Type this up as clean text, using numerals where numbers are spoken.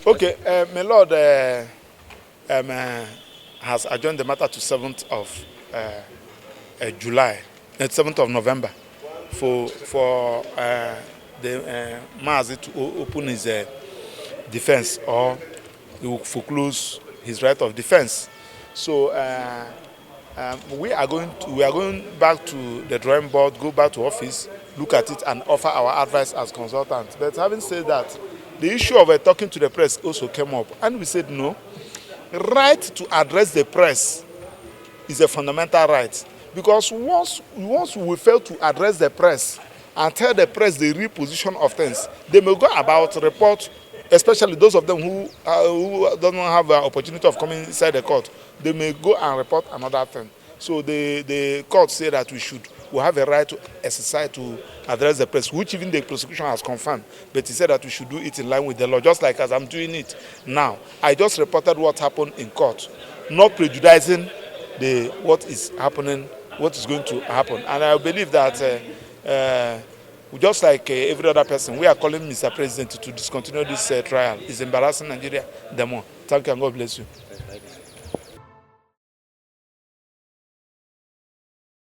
Okay, my lord has adjourned the matter to 7th of July, 7th of November, for the Mazi to open his defense, or he will foreclose his right of defense. So we are going back to the drawing board, go back to office, look at it, and offer our advice as consultants. But having said that, the issue of talking to the press also came up, and we said no. Right to address the press is a fundamental right, because once we fail to address the press and tell the press the real position of things, they may go about report, especially those of them who don't have an opportunity of coming inside the court. They may go and report another thing. So the court say that we have a right to exercise to address the press, which even the prosecution has confirmed. But he said that we should do it in line with the law, just like as I'm doing it now. I just reported what happened in court, not prejudicing what is happening, what is going to happen. And I believe that just like every other person, we are calling Mr. President to discontinue this trial. It's embarrassing Nigeria the more. Thank you and God bless you.